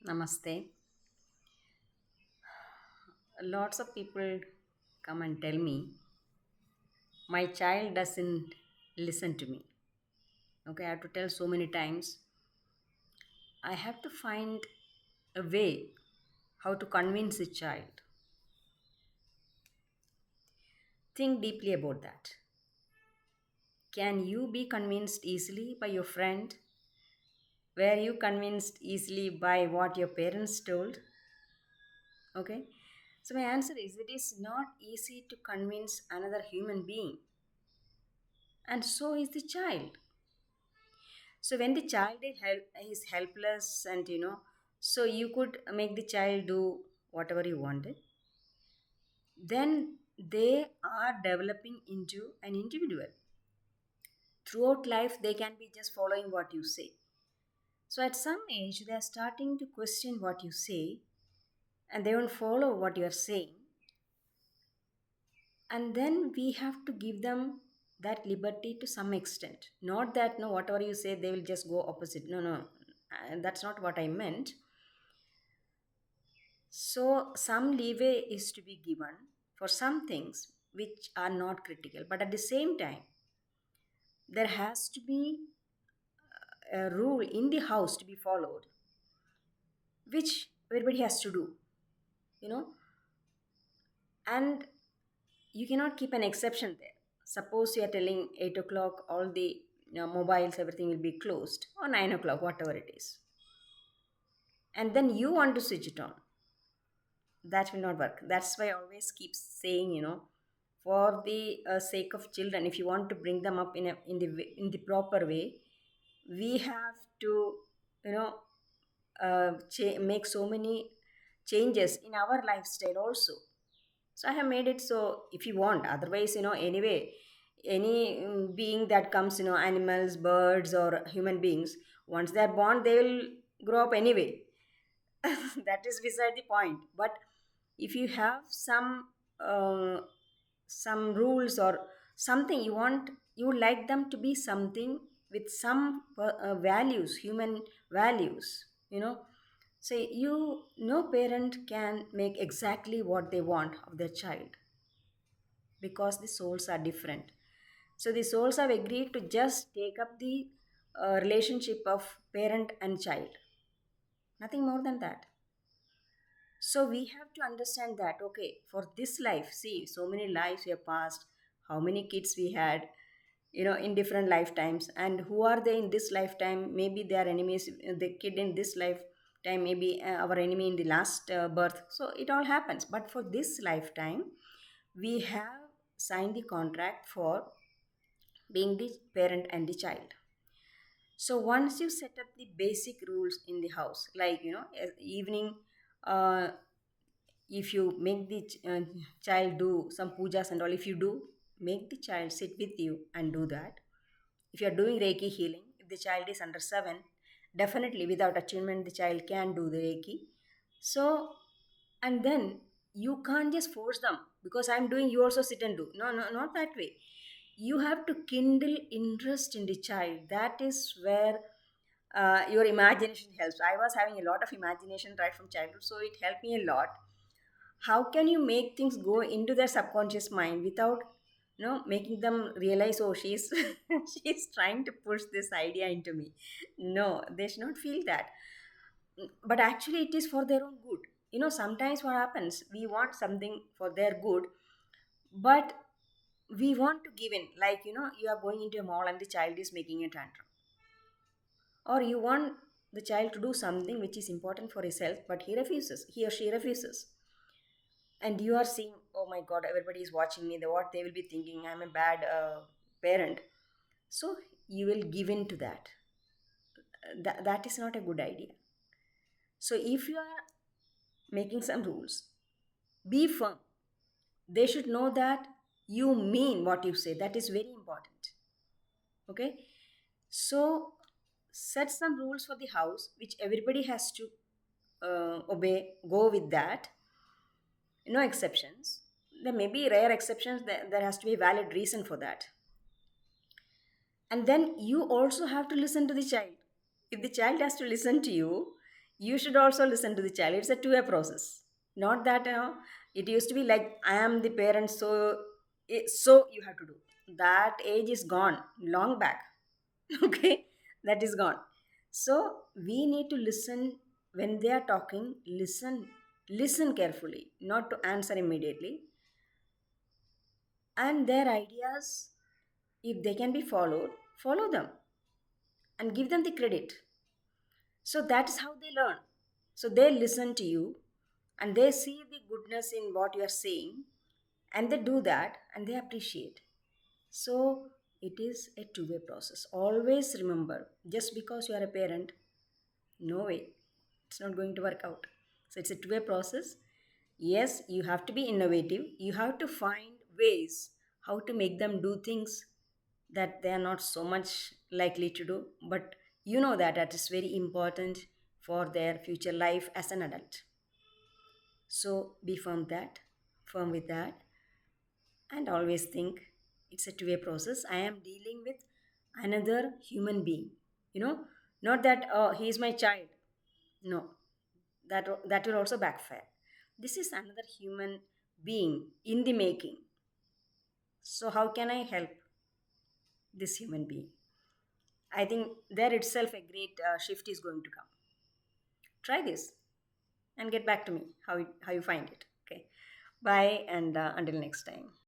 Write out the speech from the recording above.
Namaste. Lots of people come and tell me my child doesn't listen to me. Okay, I have to tell so many times. I have to find a way how to convince a child. Think deeply about that. Can you be convinced easily by your friend? Were you convinced easily by what your parents told? Okay. So my answer is it is not easy to convince another human being. And so is the child. So when the child is helpless and so you could make the child do whatever you wanted, then they are developing into an individual. Throughout life, they can be just following what you say. So at some age, they are starting to question what you say and they won't follow what you are saying. And then we have to give them that liberty to some extent. Not that, no, whatever you say, they will just go opposite. No, no, that's not what I meant. So, some leeway is to be given for some things which are not critical, but at the same time, there has to be a rule in the house to be followed, which everybody has to do, you know, and you cannot keep an exception there. Suppose you are telling 8 o'clock, all the mobiles, everything will be closed, or 9 o'clock, whatever it is, and then you want to switch it on. That will not work. That's why I always keep saying, for the sake of children, if you want to bring them up in the proper way, we have to you know make so many changes in our lifestyle also. So I have made it so if you want, otherwise, anyway, any being that comes, animals, birds, or human beings, once they're born, they will grow up anyway. That is beside the point. But if you have uh, some rules or something you want, you would like them to be something with some values, human values, so no parent can make exactly what they want of their child because the souls are different. So the souls have agreed to just take up the relationship of parent and child, nothing more than that. So we have to understand that, okay, for this life, see, so many lives we have passed, how many kids we had, in different lifetimes, and who are they in this lifetime? Maybe they are enemies, the kid in this lifetime, maybe our enemy in the last birth. So it all happens. But for this lifetime, we have signed the contract for being the parent and the child. So once you set up the basic rules in the house, like, evening, uh, if you make the child do some pujas and all, if you do, make the child sit with you and do that. If you are doing reiki healing, if the child is under 7, definitely without achievement the child can do the reiki. So, and then you can't just force them because I'm doing, you also sit and do. No, no, not that way. You have to kindle interest in the child. That is where your imagination helps. I was having a lot of imagination right from childhood, so it helped me a lot. How can you make things go into their subconscious mind without making them realize, oh, she's she's trying to push this idea into me? No, they should not feel that. But actually it is for their own good. Sometimes what happens, we want something for their good, but we want to give in, like, you are going into a mall and the child is making a tantrum, or you want the child to do something which is important for his health, but he or she refuses, and you are seeing, oh my god, everybody is watching me, what they will be thinking, I'm a bad parent. So you will give in to that. That is not a good idea. So if you are making some rules, be firm. They should know that you mean what you say. That is very important. Okay. So set some rules for the house which everybody has to obey, go with that. No exceptions. There may be rare exceptions, there has to be a valid reason for that. And then you also have to listen to the child. If the child has to listen to you, You should also listen to the child. It's a two-way process. Not that, it used to be like I am the parent, so so you have to do. That age is gone long back. Okay, that is gone. So we need to listen. When they are talking, listen carefully, not to answer immediately. And their ideas, if they can be followed, follow them and give them the credit. So that's how they learn. So they listen to you and they see the goodness in what you are saying, and they do that and they appreciate. So it is a two-way process. Always remember, just because you are a parent, no way, it's not going to work out. So it's a two-way process. Yes, you have to be innovative. You have to find ways how to make them do things that they are not so much likely to do, but you know that that is very important for their future life as an adult. So be firm with that, and always think it's a two-way process. I am dealing with another human being, you know, not that, oh, he is my child. No, that will also backfire. This is another human being in the making. So how can I help this human being? I think there itself a great shift is going to come. Try this and get back to me how you find it. Okay, bye, and until next time.